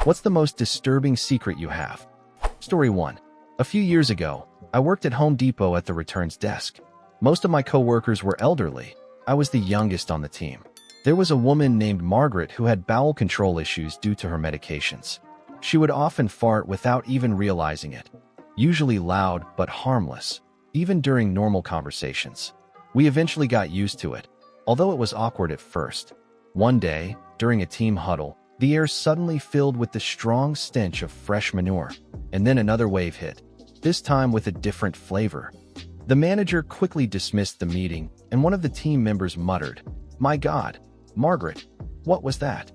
What's the most disturbing secret you have? Story 1. A few years ago, I worked at Home Depot at the returns desk. Most of my coworkers were elderly. I was the youngest on the team. There was a woman named Margaret who had bowel control issues due to her medications. She would often fart without even realizing it, usually loud but harmless, even during normal conversations. We eventually got used to it, although it was awkward at first. One day, during a team huddle, the air suddenly filled with the strong stench of fresh manure, and then another wave hit, this time with a different flavor. The manager quickly dismissed the meeting, and one of the team members muttered, "My God, Margaret, what was that?"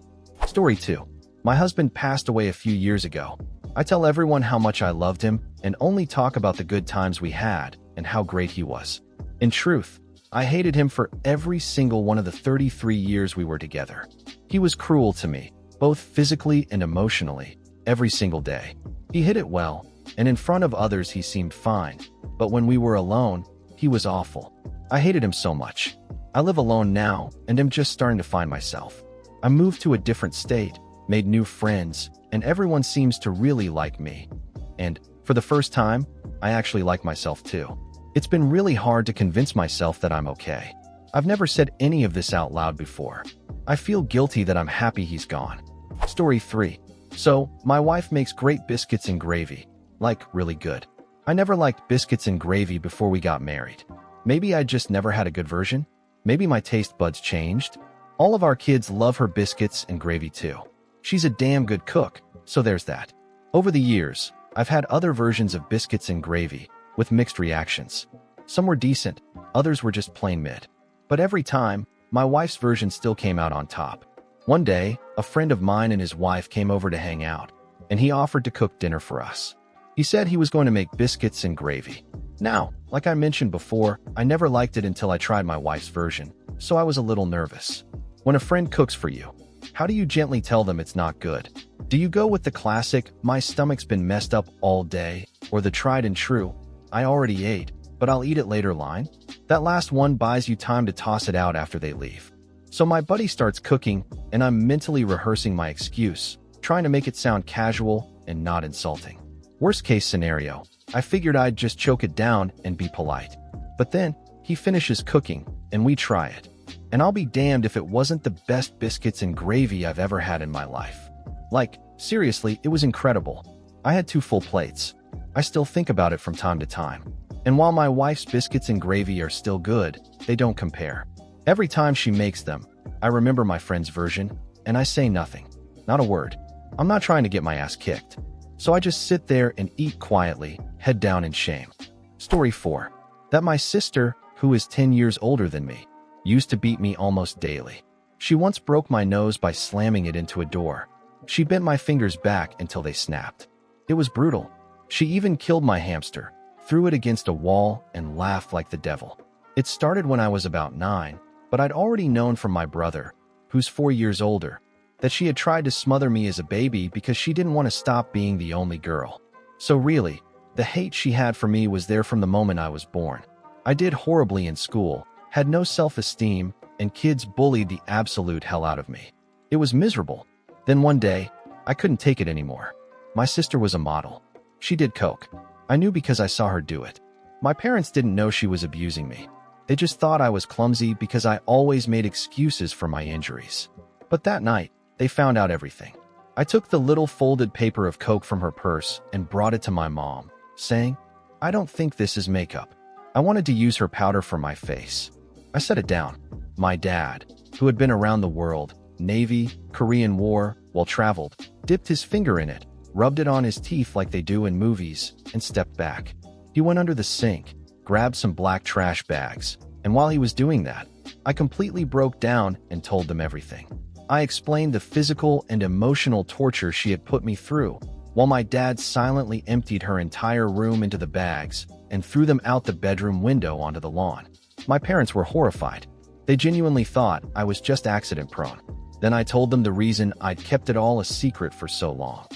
Story 2. My husband passed away a few years ago. I tell everyone how much I loved him and only talk about the good times we had and how great he was. In truth, I hated him for every single one of the 33 years we were together. He was cruel to me, both physically and emotionally, every single day. He hid it well, and in front of others he seemed fine, but when we were alone, he was awful. I hated him so much. I live alone now and am just starting to find myself. I moved to a different state, made new friends, and everyone seems to really like me. And, for the first time, I actually like myself too. It's been really hard to convince myself that I'm okay. I've never said any of this out loud before. I feel guilty that I'm happy he's gone. Story 3. So, my wife makes great biscuits and gravy. Like, really good. I never liked biscuits and gravy before we got married. Maybe I just never had a good version? Maybe my taste buds changed? All of our kids love her biscuits and gravy too. She's a damn good cook, so there's that. Over the years, I've had other versions of biscuits and gravy, with mixed reactions. Some were decent, others were just plain mid. But every time, my wife's version still came out on top. One day, a friend of mine and his wife came over to hang out, and he offered to cook dinner for us. He said he was going to make biscuits and gravy. Now, like I mentioned before, I never liked it until I tried my wife's version, so I was a little nervous. When a friend cooks for you, how do you gently tell them it's not good? Do you go with the classic, "My stomach's been messed up all day," or the tried and true, "I already ate, but I'll eat it later" line? That last one buys you time to toss it out after they leave. So my buddy starts cooking, and I'm mentally rehearsing my excuse, trying to make it sound casual and not insulting. Worst case scenario, I figured I'd just choke it down and be polite. But then, he finishes cooking, and we try it. And I'll be damned if it wasn't the best biscuits and gravy I've ever had in my life. Like, seriously, it was incredible. I had 2 full plates. I still think about it from time to time. And while my wife's biscuits and gravy are still good, they don't compare. Every time she makes them, I remember my friend's version, and I say nothing. Not a word. I'm not trying to get my ass kicked. So I just sit there and eat quietly, head down in shame. Story 4. That my sister, who is 10 years older than me, used to beat me almost daily. She once broke my nose by slamming it into a door. She bent my fingers back until they snapped. It was brutal. She even killed my hamster, threw it against a wall, and laughed like the devil. It started when I was about 9, but I'd already known from my brother, who's 4 years older, that she had tried to smother me as a baby because she didn't want to stop being the only girl. So really, the hate she had for me was there from the moment I was born. I did horribly in school, had no self-esteem, and kids bullied the absolute hell out of me. It was miserable. Then one day, I couldn't take it anymore. My sister was a model. She did coke. I knew because I saw her do it. My parents didn't know she was abusing me. They just thought I was clumsy because I always made excuses for my injuries. But that night, they found out everything. I took the little folded paper of coke from her purse and brought it to my mom, saying, "I don't think this is makeup." I wanted to use her powder for my face. I set it down. My dad, who had been around the world, Navy, Korean War, while traveled, dipped his finger in it, rubbed it on his teeth like they do in movies, and stepped back. He went under the sink, grabbed some black trash bags, and while he was doing that, I completely broke down and told them everything. I explained the physical and emotional torture she had put me through, while my dad silently emptied her entire room into the bags and threw them out the bedroom window onto the lawn. My parents were horrified. They genuinely thought I was just accident-prone. Then I told them the reason I'd kept it all a secret for so long.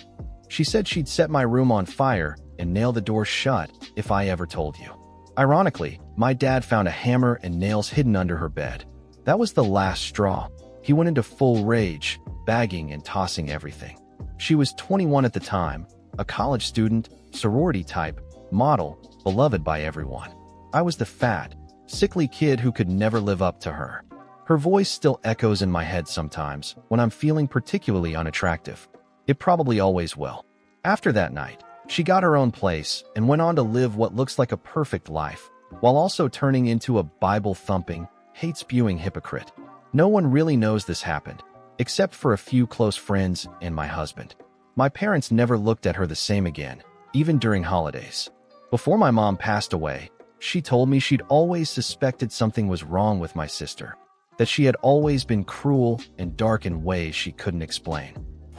She said she'd set my room on fire and nail the door shut if I ever told you. Ironically, my dad found a hammer and nails hidden under her bed. That was the last straw. He went into full rage, bagging and tossing everything. She was 21 at the time, a college student, sorority type, model, beloved by everyone. I was the fat, sickly kid who could never live up to her. Her voice still echoes in my head sometimes when I'm feeling particularly unattractive. It probably always will. After that night, she got her own place and went on to live what looks like a perfect life, while also turning into a Bible-thumping, hate-spewing hypocrite. No one really knows this happened, except for a few close friends and my husband. My parents never looked at her the same again, even during holidays. Before my mom passed away, she told me she'd always suspected something was wrong with my sister, that she had always been cruel and dark in ways she couldn't explain.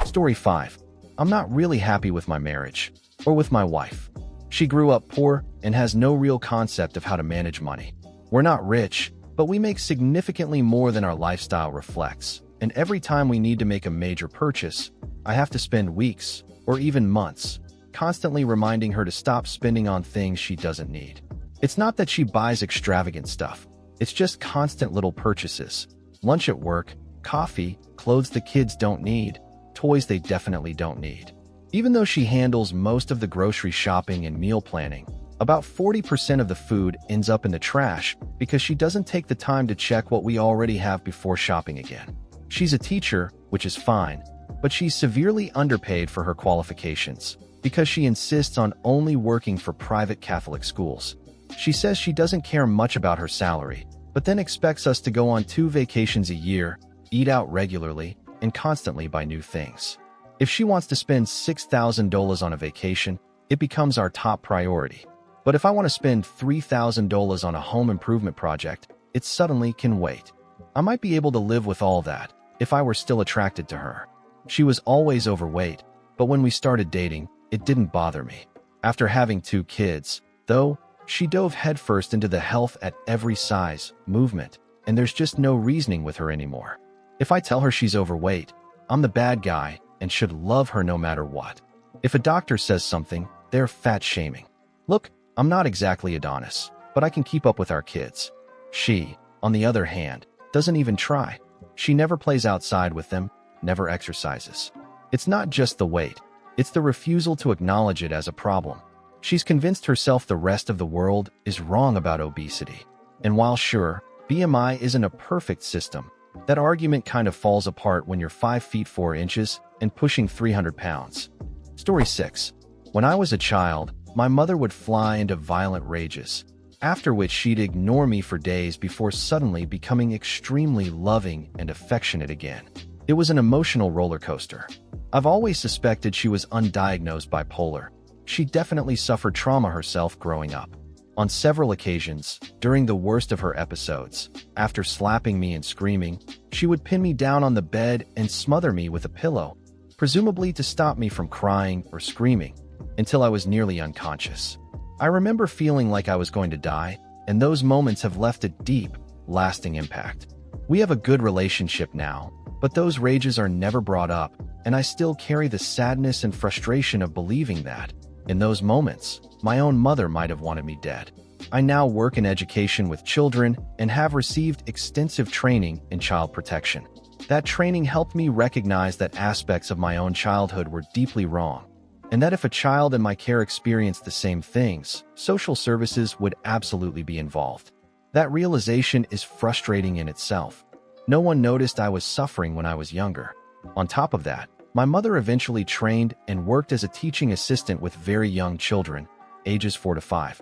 Story 5. I'm not really happy with my marriage, or with my wife. She grew up poor and has no real concept of how to manage money. We're not rich, but we make significantly more than our lifestyle reflects, and every time we need to make a major purchase, I have to spend weeks, or even months, constantly reminding her to stop spending on things she doesn't need. It's not that she buys extravagant stuff. It's just constant little purchases. Lunch at work, coffee, clothes the kids don't need, toys they definitely don't need. Even though she handles most of the grocery shopping and meal planning, about 40% of the food ends up in the trash because she doesn't take the time to check what we already have before shopping again. She's a teacher, which is fine, but she's severely underpaid for her qualifications because she insists on only working for private Catholic schools. She says she doesn't care much about her salary, but then expects us to go on 2 vacations a year, eat out regularly, and constantly buy new things. If she wants to spend $6,000 on a vacation, it becomes our top priority. But if I want to spend $3,000 on a home improvement project, it suddenly can wait. I might be able to live with all that if I were still attracted to her. She was always overweight, but when we started dating, it didn't bother me. After having 2 kids, though, she dove headfirst into the health at every size, movement, and there's just no reasoning with her anymore. If I tell her she's overweight, I'm the bad guy and should love her no matter what. If a doctor says something, they're fat shaming. Look, I'm not exactly Adonis, but I can keep up with our kids. She, on the other hand, doesn't even try. She never plays outside with them, never exercises. It's not just the weight, it's the refusal to acknowledge it as a problem. She's convinced herself the rest of the world is wrong about obesity. And while sure, BMI isn't a perfect system, that argument kind of falls apart when you're 5 feet 4 inches and pushing 300 pounds. Story 6. When I was a child, my mother would fly into violent rages, after which she'd ignore me for days before suddenly becoming extremely loving and affectionate again. It was an emotional roller coaster. I've always suspected she was undiagnosed bipolar. She definitely suffered trauma herself growing up. On several occasions, during the worst of her episodes, after slapping me and screaming, she would pin me down on the bed and smother me with a pillow, presumably to stop me from crying or screaming, until I was nearly unconscious. I remember feeling like I was going to die, and those moments have left a deep, lasting impact. We have a good relationship now, but those rages are never brought up, and I still carry the sadness and frustration of believing that, in those moments, my own mother might have wanted me dead. I now work in education with children and have received extensive training in child protection. That training helped me recognize that aspects of my own childhood were deeply wrong, and that if a child in my care experienced the same things, social services would absolutely be involved. That realization is frustrating in itself. No one noticed I was suffering when I was younger. On top of that, my mother eventually trained and worked as a teaching assistant with very young children, ages 4 to 5.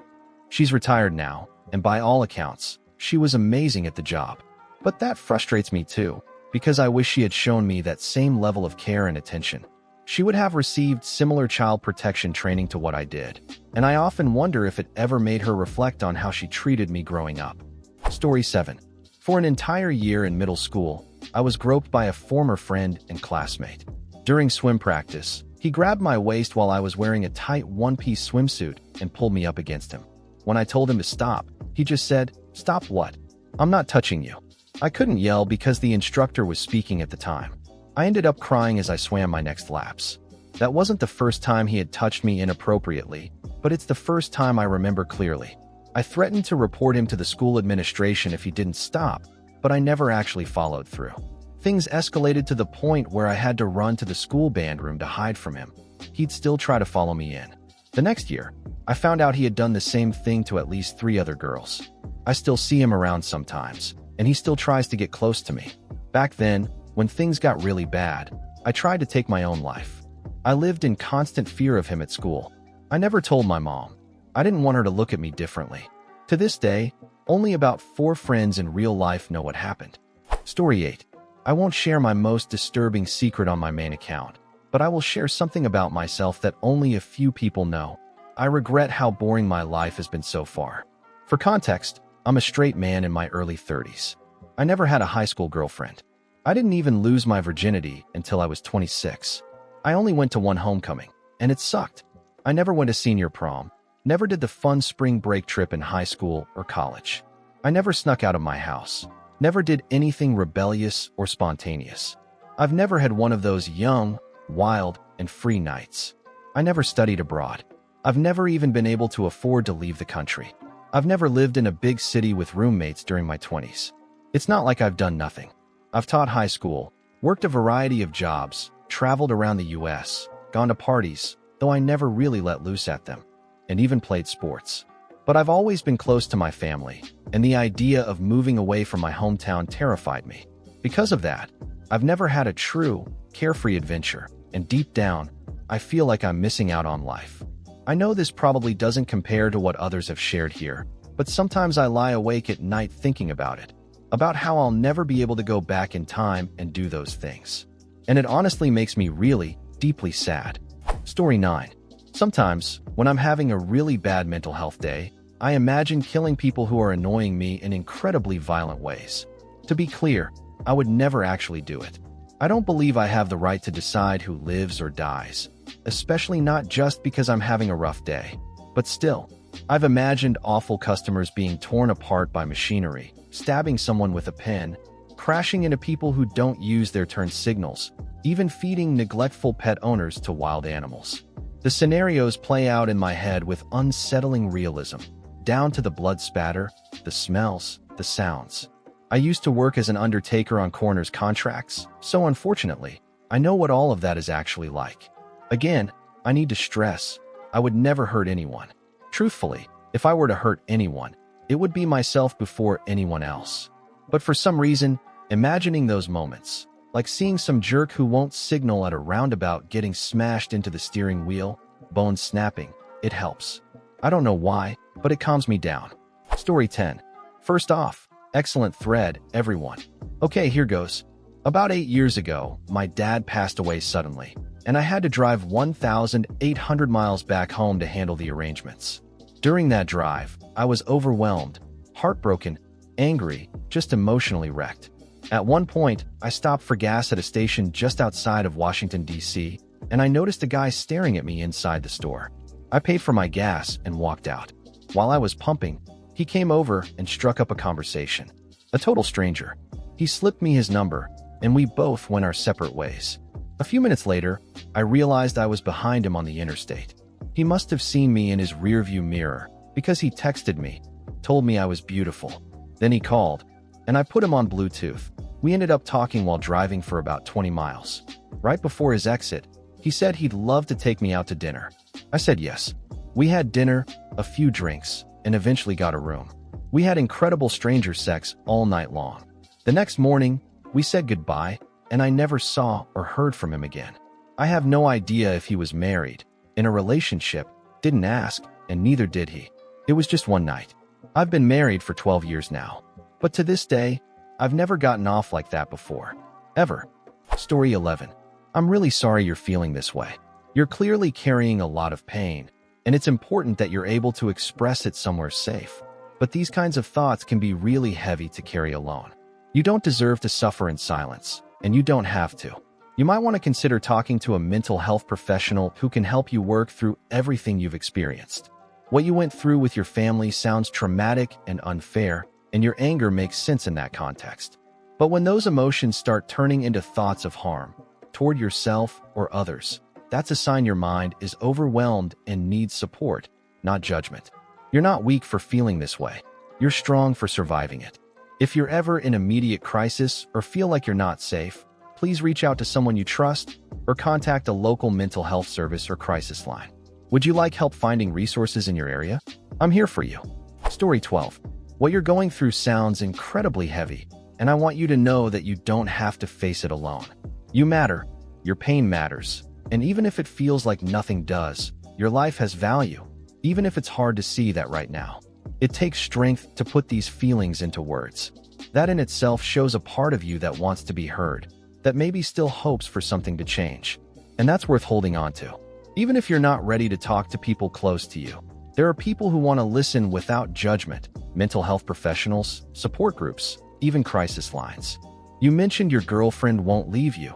She's retired now, and by all accounts, she was amazing at the job. But that frustrates me too, because I wish she had shown me that same level of care and attention. She would have received similar child protection training to what I did, and I often wonder if it ever made her reflect on how she treated me growing up. Story 7. For an entire year in middle school, I was groped by a former friend and classmate. During swim practice, he grabbed my waist while I was wearing a tight one-piece swimsuit and pulled me up against him. When I told him to stop, he just said, "Stop what? I'm not touching you." I couldn't yell because the instructor was speaking at the time. I ended up crying as I swam my next laps. That wasn't the first time he had touched me inappropriately, but it's the first time I remember clearly. I threatened to report him to the school administration if he didn't stop, but I never actually followed through. Things escalated to the point where I had to run to the school band room to hide from him. He'd still try to follow me in. The next year, I found out he had done the same thing to at least 3 other girls. I still see him around sometimes, and he still tries to get close to me. Back then, when things got really bad, I tried to take my own life. I lived in constant fear of him at school. I never told my mom. I didn't want her to look at me differently. To this day, only about 4 friends in real life know what happened. Story 8. I won't share my most disturbing secret on my main account, but I will share something about myself that only a few people know. I regret how boring my life has been so far. For context, I'm a straight man in my early 30s. I never had a high school girlfriend. I didn't even lose my virginity until I was 26. I only went to one homecoming, and it sucked. I never went to senior prom, never did the fun spring break trip in high school or college. I never snuck out of my house, never did anything rebellious or spontaneous. I've never had one of those young, wild, and free nights. I never studied abroad. I've never even been able to afford to leave the country. I've never lived in a big city with roommates during my 20s. It's not like I've done nothing. I've taught high school, worked a variety of jobs, traveled around the US, gone to parties, though I never really let loose at them, and even played sports. But I've always been close to my family, and the idea of moving away from my hometown terrified me. Because of that, I've never had a true, carefree adventure, and deep down, I feel like I'm missing out on life. I know this probably doesn't compare to what others have shared here, but sometimes I lie awake at night thinking about it, about how I'll never be able to go back in time and do those things. And it honestly makes me really, deeply sad. Story 9. Sometimes, when I'm having a really bad mental health day, I imagine killing people who are annoying me in incredibly violent ways. To be clear, I would never actually do it. I don't believe I have the right to decide who lives or dies, especially not just because I'm having a rough day. But still, I've imagined awful customers being torn apart by machinery, stabbing someone with a pen, crashing into people who don't use their turn signals, even feeding neglectful pet owners to wild animals. The scenarios play out in my head with unsettling realism, down to the blood spatter, the smells, the sounds. I used to work as an undertaker on coroner's contracts, so unfortunately, I know what all of that is actually like. Again, I need to stress, I would never hurt anyone. Truthfully, if I were to hurt anyone, it would be myself before anyone else. But for some reason, imagining those moments, like seeing some jerk who won't signal at a roundabout getting smashed into the steering wheel, bones snapping, it helps. I don't know why, but it calms me down. Story 10. First off, excellent thread, everyone. Okay, here goes. About 8 years ago, my dad passed away suddenly, and I had to drive 1,800 miles back home to handle the arrangements. During that drive, I was overwhelmed, heartbroken, angry, just emotionally wrecked. At one point, I stopped for gas at a station just outside of Washington, D.C., and I noticed a guy staring at me inside the store. I paid for my gas and walked out. While I was pumping, he came over and struck up a conversation. A total stranger. He slipped me his number, and we both went our separate ways. A few minutes later, I realized I was behind him on the interstate. He must have seen me in his rearview mirror, because he texted me, told me I was beautiful. Then he called, and I put him on Bluetooth. We ended up talking while driving for about 20 miles. Right before his exit, he said he'd love to take me out to dinner. I said yes. We had dinner, a few drinks, and eventually got a room. We had incredible stranger sex all night long. The next morning, we said goodbye, and I never saw or heard from him again. I have no idea if he was married, in a relationship, didn't ask, and neither did he. It was just one night. I've been married for 12 years now, but to this day, I've never gotten off like that before. Ever. Story 11. I'm really sorry you're feeling this way. You're clearly carrying a lot of pain, and it's important that you're able to express it somewhere safe. But these kinds of thoughts can be really heavy to carry alone. You don't deserve to suffer in silence, and you don't have to. You might want to consider talking to a mental health professional who can help you work through everything you've experienced. What you went through with your family sounds traumatic and unfair, and your anger makes sense in that context. But when those emotions start turning into thoughts of harm, toward yourself or others, that's a sign your mind is overwhelmed and needs support, not judgment. You're not weak for feeling this way. You're strong for surviving it. If you're ever in immediate crisis or feel like you're not safe, please reach out to someone you trust or contact a local mental health service or crisis line. Would you like help finding resources in your area? I'm here for you. Story 12. What you're going through sounds incredibly heavy, and I want you to know that you don't have to face it alone. You matter, your pain matters, and even if it feels like nothing does, your life has value, even if it's hard to see that right now. It takes strength to put these feelings into words. That in itself shows a part of you that wants to be heard, that maybe still hopes for something to change. And that's worth holding on to. Even if you're not ready to talk to people close to you, there are people who want to listen without judgment: mental health professionals, support groups, even crisis lines. You mentioned your girlfriend won't leave you,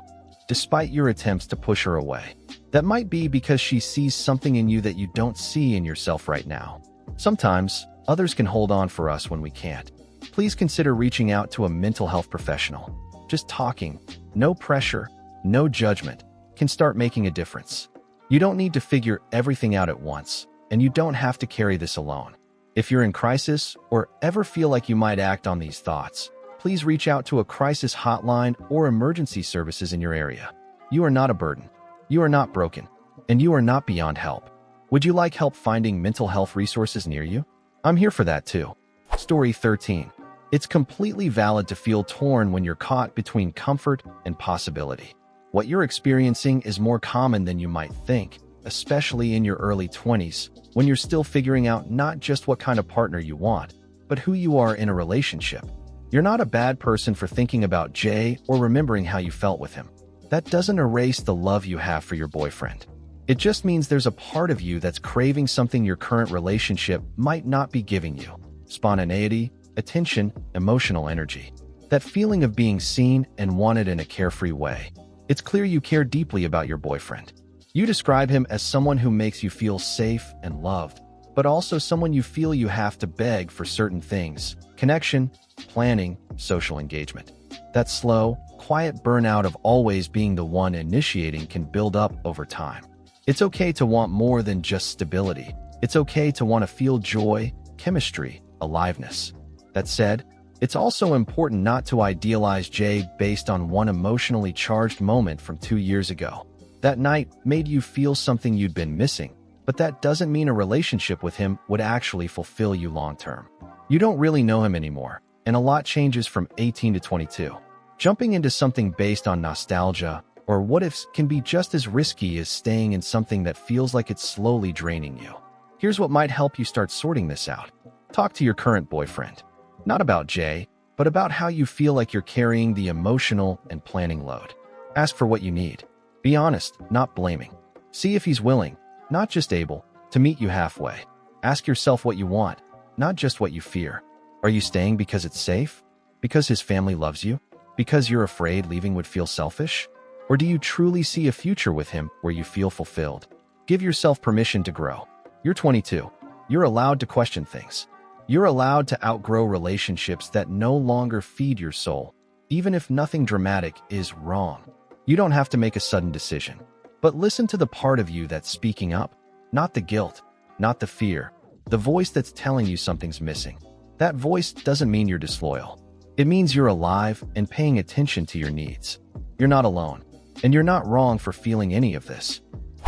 despite your attempts to push her away. That might be because she sees something in you that you don't see in yourself right now. Sometimes, others can hold on for us when we can't. Please consider reaching out to a mental health professional. Just talking, no pressure, no judgment, can start making a difference. You don't need to figure everything out at once, and you don't have to carry this alone. If you're in crisis or ever feel like you might act on these thoughts, please reach out to a crisis hotline or emergency services in your area. You are not a burden. You are not broken, and you are not beyond help. Would you like help finding mental health resources near you? I'm here for that too. Story 13. It's completely valid to feel torn when you're caught between comfort and possibility. What you're experiencing is more common than you might think, especially in your early 20s, when you're still figuring out not just what kind of partner you want, but who you are in a relationship. You're not a bad person for thinking about Jay or remembering how you felt with him. That doesn't erase the love you have for your boyfriend. It just means there's a part of you that's craving something your current relationship might not be giving you: spontaneity, attention, emotional energy. That feeling of being seen and wanted in a carefree way. It's clear you care deeply about your boyfriend. You describe him as someone who makes you feel safe and loved, but also someone you feel you have to beg for certain things: connection, planning, social engagement. That slow, quiet burnout of always being the one initiating can build up over time. It's okay to want more than just stability. It's okay to want to feel joy, chemistry, aliveness. That said, it's also important not to idealize Jay based on one emotionally charged moment from 2 years ago. That night made you feel something you'd been missing, but that doesn't mean a relationship with him would actually fulfill you long term. You don't really know him anymore, and a lot changes from 18 to 22. Jumping into something based on nostalgia or what-ifs can be just as risky as staying in something that feels like it's slowly draining you. Here's what might help you start sorting this out. Talk to your current boyfriend. Not about Jay, but about how you feel like you're carrying the emotional and planning load. Ask for what you need. Be honest, not blaming. See if he's willing, not just able, to meet you halfway. Ask yourself what you want, not just what you fear. Are you staying because it's safe? Because his family loves you? Because you're afraid leaving would feel selfish? Or do you truly see a future with him where you feel fulfilled? Give yourself permission to grow. You're 22. You're allowed to question things. You're allowed to outgrow relationships that no longer feed your soul, even if nothing dramatic is wrong. You don't have to make a sudden decision, but listen to the part of you that's speaking up, not the guilt, not the fear, the voice that's telling you something's missing. That voice doesn't mean you're disloyal. It means you're alive and paying attention to your needs. You're not alone, and you're not wrong for feeling any of this.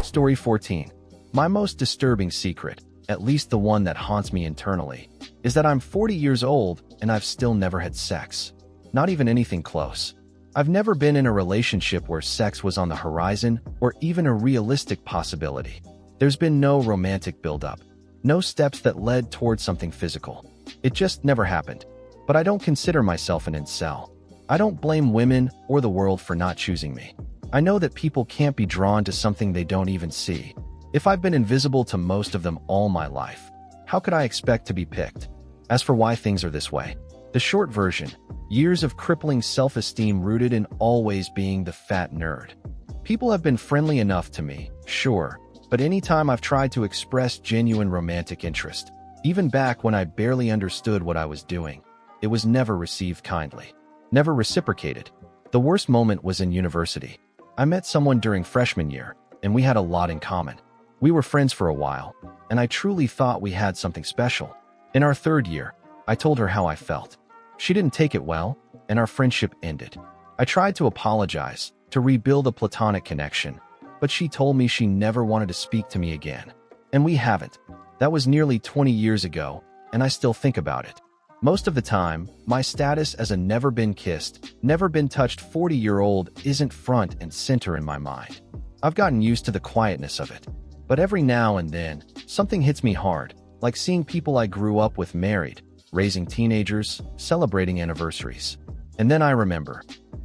Story 14. My most disturbing secret, at least the one that haunts me internally, is that I'm 40 years old and I've still never had sex. Not even anything close. I've never been in a relationship where sex was on the horizon or even a realistic possibility. There's been no romantic buildup, no steps that led towards something physical. It just never happened. But I don't consider myself an incel. I don't blame women or the world for not choosing me. I know that people can't be drawn to something they don't even see. If I've been invisible to most of them all my life, how could I expect to be picked? As for why things are this way, the short version: years of crippling self-esteem rooted in always being the fat nerd. People have been friendly enough to me, sure, but anytime I've tried to express genuine romantic interest, even back when I barely understood what I was doing, it was never received kindly, never reciprocated. The worst moment was in university. I met someone during freshman year, and we had a lot in common. We were friends for a while, and I truly thought we had something special. In our third year, I told her how I felt. She didn't take it well, and our friendship ended. I tried to apologize, to rebuild a platonic connection, but she told me she never wanted to speak to me again. And we haven't. That was nearly 20 years ago, and I still think about it. Most of the time, my status as a never been kissed, never been touched 40-year-old isn't front and center in my mind. I've gotten used to the quietness of it. But every now and then, something hits me hard, like seeing people I grew up with married, raising teenagers, celebrating anniversaries. And then I remember,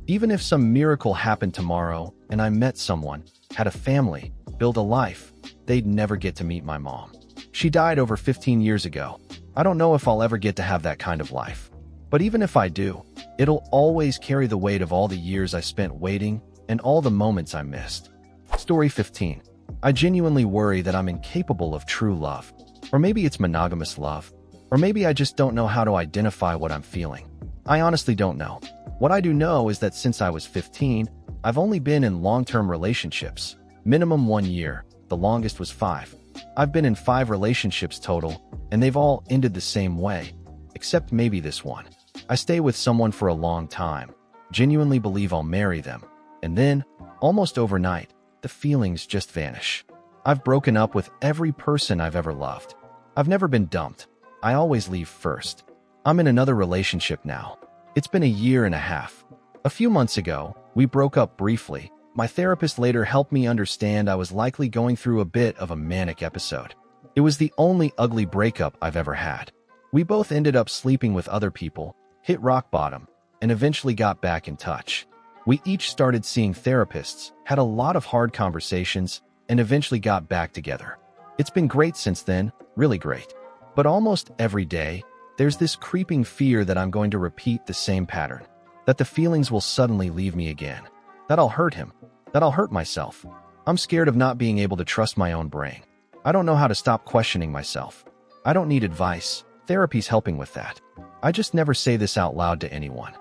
even if some miracle happened tomorrow and I met someone, had a family, built a life, they'd never get to meet my mom. She died over 15 years ago. I don't know if I'll ever get to have that kind of life. But even if I do, it'll always carry the weight of all the years I spent waiting and all the moments I missed. Story 15. I genuinely worry that I'm incapable of true love. Or maybe it's monogamous love. Or maybe I just don't know how to identify what I'm feeling. I honestly don't know. What I do know is that since I was 15, I've only been in long-term relationships. Minimum 1 year, the longest was 5. I've been in 5 relationships total, and they've all ended the same way, except maybe this one. I stay with someone for a long time, genuinely believe I'll marry them, and then, almost overnight, the feelings just vanish. I've broken up with every person I've ever loved. I've never been dumped. I always leave first. I'm in another relationship now. It's been a year and a half. A few months ago, we broke up briefly. My therapist later helped me understand I was likely going through a bit of a manic episode. It was the only ugly breakup I've ever had. We both ended up sleeping with other people, hit rock bottom, and eventually got back in touch. We each started seeing therapists, had a lot of hard conversations, and eventually got back together. It's been great since then, really great. But almost every day, there's this creeping fear that I'm going to repeat the same pattern, that the feelings will suddenly leave me again, that I'll hurt him, that I'll hurt myself. I'm scared of not being able to trust my own brain. I don't know how to stop questioning myself. I don't need advice. Therapy's helping with that. I just never say this out loud to anyone.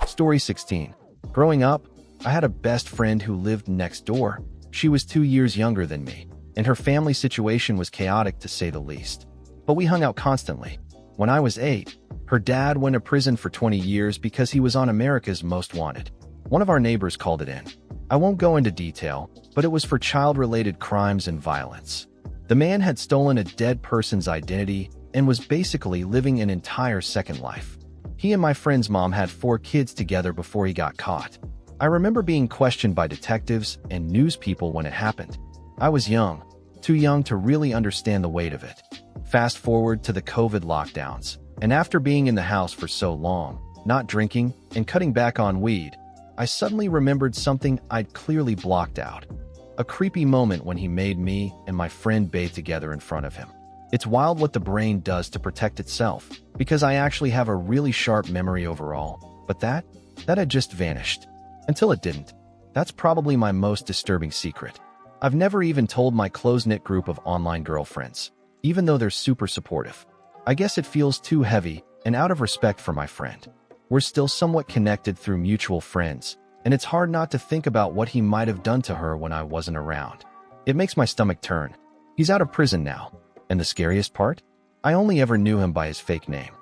Story 16. Growing up, I had a best friend who lived next door. She was 2 years younger than me, and her family situation was chaotic to say the least. But we hung out constantly. When I was 8, her dad went to prison for 20 years because he was on America's Most Wanted. One of our neighbors called it in. I won't go into detail, but it was for child-related crimes and violence. The man had stolen a dead person's identity and was basically living an entire second life. He and my friend's mom had 4 kids together before he got caught. I remember being questioned by detectives and news people when it happened. I was young, too young to really understand the weight of it. Fast forward to the COVID lockdowns, and after being in the house for so long, not drinking, and cutting back on weed, I suddenly remembered something I'd clearly blocked out. A creepy moment when he made me and my friend bathe together in front of him. It's wild what the brain does to protect itself, because I actually have a really sharp memory overall, but that had just vanished. Until it didn't. That's probably my most disturbing secret. I've never even told my close-knit group of online girlfriends, even though they're super supportive. I guess it feels too heavy and out of respect for my friend. We're still somewhat connected through mutual friends, and it's hard not to think about what he might have done to her when I wasn't around. It makes my stomach turn. He's out of prison now. And the scariest part? I only ever knew him by his fake name.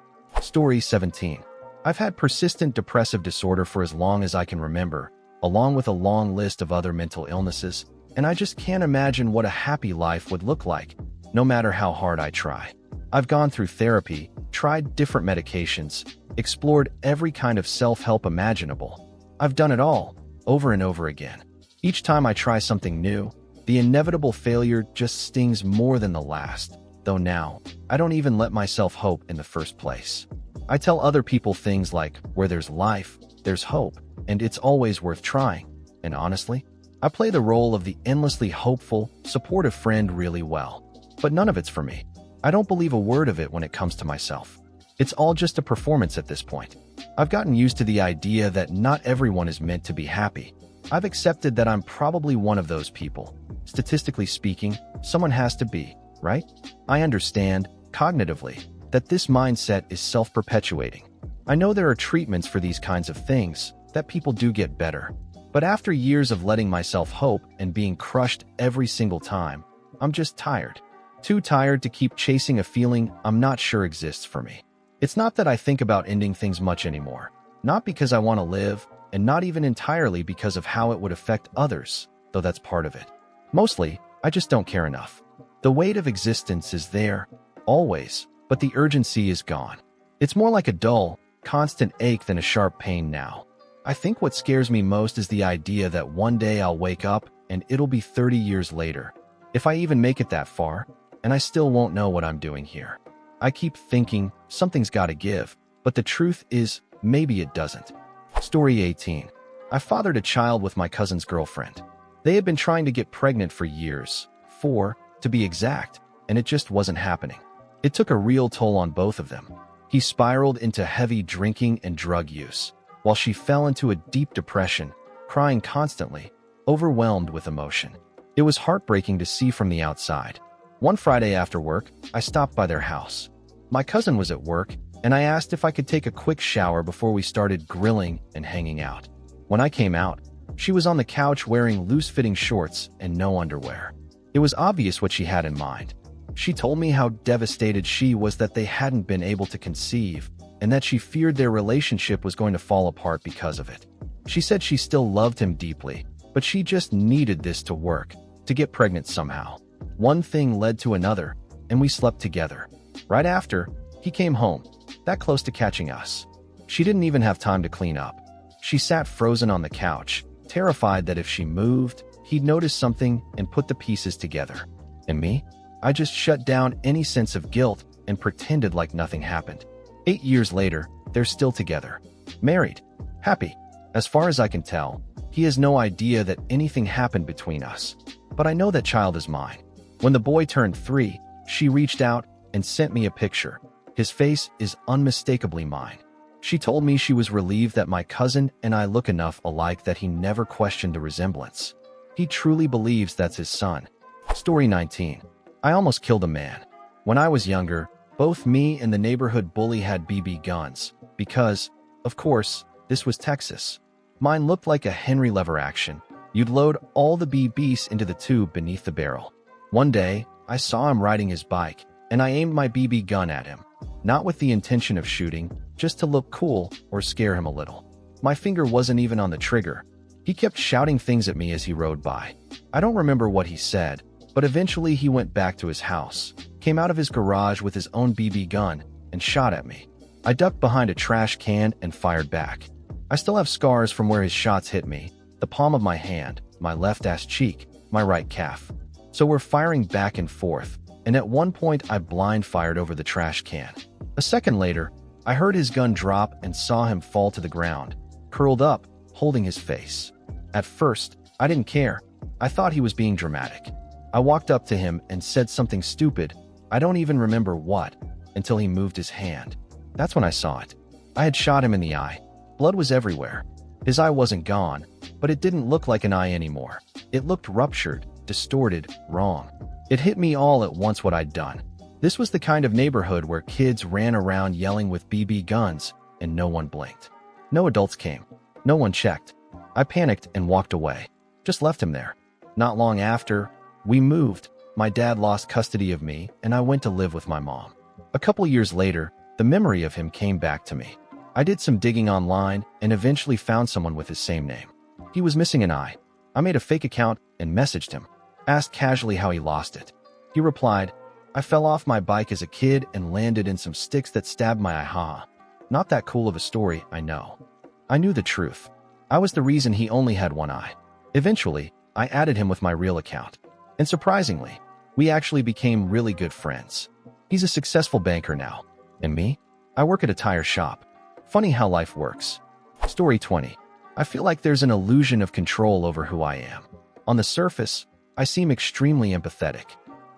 Story 17. I've had persistent depressive disorder for as long as I can remember, along with a long list of other mental illnesses, and I just can't imagine what a happy life would look like, no matter how hard I try. I've gone through therapy, tried different medications, explored every kind of self-help imaginable. I've done it all, over and over again. Each time I try something new, the inevitable failure just stings more than the last, though now, I don't even let myself hope in the first place. I tell other people things like, where there's life, there's hope, and it's always worth trying. And honestly, I play the role of the endlessly hopeful, supportive friend really well. But none of it's for me. I don't believe a word of it when it comes to myself. It's all just a performance at this point. I've gotten used to the idea that not everyone is meant to be happy. I've accepted that I'm probably one of those people. Statistically speaking, someone has to be, right? I understand, cognitively, that this mindset is self-perpetuating. I know there are treatments for these kinds of things, that people do get better. But after years of letting myself hope and being crushed every single time, I'm just tired. Too tired to keep chasing a feeling I'm not sure exists for me. It's not that I think about ending things much anymore. Not because I want to live, and not even entirely because of how it would affect others, though that's part of it. Mostly, I just don't care enough. The weight of existence is there, always, but the urgency is gone. It's more like a dull, constant ache than a sharp pain now. I think what scares me most is the idea that one day I'll wake up and it'll be 30 years later, if I even make it that far, and I still won't know what I'm doing here. I keep thinking something's gotta give, but the truth is, maybe it doesn't. Story 18. I fathered a child with my cousin's girlfriend. They had been trying to get pregnant for years, 4, to be exact, and it just wasn't happening. It took a real toll on both of them. He spiraled into heavy drinking and drug use, while she fell into a deep depression, crying constantly, overwhelmed with emotion. It was heartbreaking to see from the outside. One Friday after work, I stopped by their house. My cousin was at work, and I asked if I could take a quick shower before we started grilling and hanging out. When I came out, she was on the couch wearing loose-fitting shorts and no underwear. It was obvious what she had in mind. She told me how devastated she was that they hadn't been able to conceive, and that she feared their relationship was going to fall apart because of it. She said she still loved him deeply, but she just needed this to work, to get pregnant somehow. One thing led to another, and we slept together. Right after, he came home, that close to catching us. She didn't even have time to clean up. She sat frozen on the couch, terrified that if she moved, he'd notice something and put the pieces together. And me? I just shut down any sense of guilt and pretended like nothing happened. 8 years later, they're still together. Married. Happy. As far as I can tell, he has no idea that anything happened between us. But I know that child is mine. When the boy turned 3, she reached out and sent me a picture. His face is unmistakably mine. She told me she was relieved that my cousin and I look enough alike that he never questioned the resemblance. He truly believes that's his son. Story 19. I almost killed a man. When I was younger, both me and the neighborhood bully had BB guns, because, of course, this was Texas. Mine looked like a Henry lever action. You'd load all the BBs into the tube beneath the barrel. One day, I saw him riding his bike, and I aimed my BB gun at him. Not with the intention of shooting, just to look cool or scare him a little. My finger wasn't even on the trigger. He kept shouting things at me as he rode by. I don't remember what he said, but eventually he went back to his house, came out of his garage with his own BB gun, and shot at me. I ducked behind a trash can and fired back. I still have scars from where his shots hit me, the palm of my hand, my left ass cheek, my right calf. So we're firing back and forth, and at one point I blind fired over the trash can. A second later, I heard his gun drop and saw him fall to the ground, curled up, holding his face. At first, I didn't care. I thought he was being dramatic. I walked up to him and said something stupid, I don't even remember what, until he moved his hand. That's when I saw it. I had shot him in the eye. Blood was everywhere. His eye wasn't gone, but it didn't look like an eye anymore. It looked ruptured, distorted, wrong. It hit me all at once what I'd done. This was the kind of neighborhood where kids ran around yelling with BB guns, and no one blinked. No adults came. No one checked. I panicked and walked away. Just left him there. Not long after, we moved. My dad lost custody of me, and I went to live with my mom. A couple years later, the memory of him came back to me. I did some digging online and eventually found someone with his same name. He was missing an eye. I made a fake account and messaged him, asked casually how he lost it. He replied, I fell off my bike as a kid and landed in some sticks that stabbed my eye. Ha. Not that cool of a story, I know. I knew the truth. I was the reason he only had one eye. Eventually, I added him with my real account. And surprisingly, we actually became really good friends. He's a successful banker now. And me? I work at a tire shop. Funny how life works. Story 20. I feel like there's an illusion of control over who I am. On the surface, I seem extremely empathetic.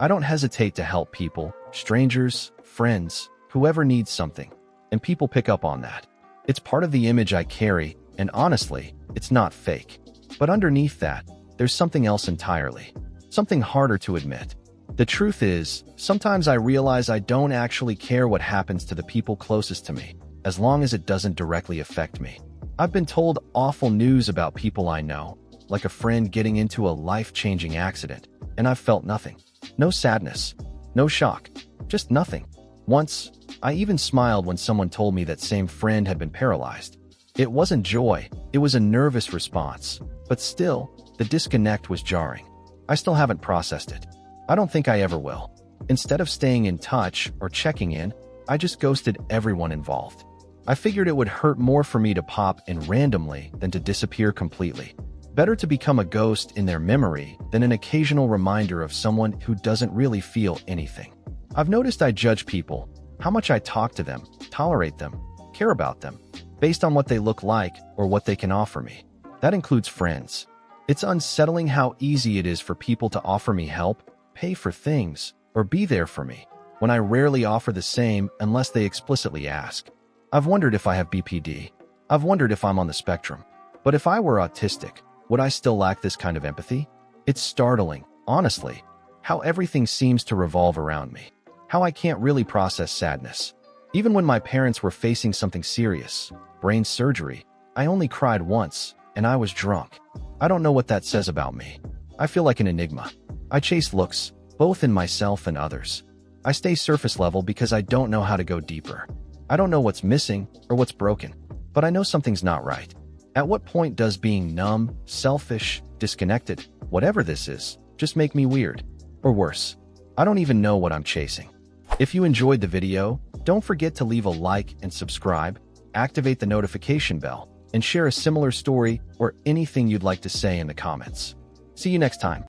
I don't hesitate to help people, strangers, friends, whoever needs something. And people pick up on that. It's part of the image I carry, and honestly, it's not fake. But underneath that, there's something else entirely. Something harder to admit. The truth is, sometimes I realize I don't actually care what happens to the people closest to me, as long as it doesn't directly affect me. I've been told awful news about people I know, like a friend getting into a life-changing accident, and I've felt nothing. No sadness, no shock, just nothing. Once, I even smiled when someone told me that same friend had been paralyzed. It wasn't joy, it was a nervous response. But still, the disconnect was jarring. I still haven't processed it. I don't think I ever will. Instead of staying in touch or checking in, I just ghosted everyone involved. I figured it would hurt more for me to pop in randomly than to disappear completely. Better to become a ghost in their memory than an occasional reminder of someone who doesn't really feel anything. I've noticed I judge people, how much I talk to them, tolerate them, care about them, based on what they look like or what they can offer me. That includes friends. It's unsettling how easy it is for people to offer me help, pay for things, or be there for me, when I rarely offer the same unless they explicitly ask. I've wondered if I have BPD. I've wondered if I'm on the spectrum. But if I were autistic, would I still lack this kind of empathy? It's startling, honestly, how everything seems to revolve around me. How I can't really process sadness. Even when my parents were facing something serious, brain surgery, I only cried once, and I was drunk. I don't know what that says about me. I feel like an enigma. I chase looks, both in myself and others. I stay surface level because I don't know how to go deeper. I don't know what's missing or what's broken, but I know something's not right. At what point does being numb, selfish, disconnected, whatever this is, just make me weird? Or worse, I don't even know what I'm chasing. If you enjoyed the video, don't forget to leave a like and subscribe, activate the notification bell, and share a similar story or anything you'd like to say in the comments. See you next time.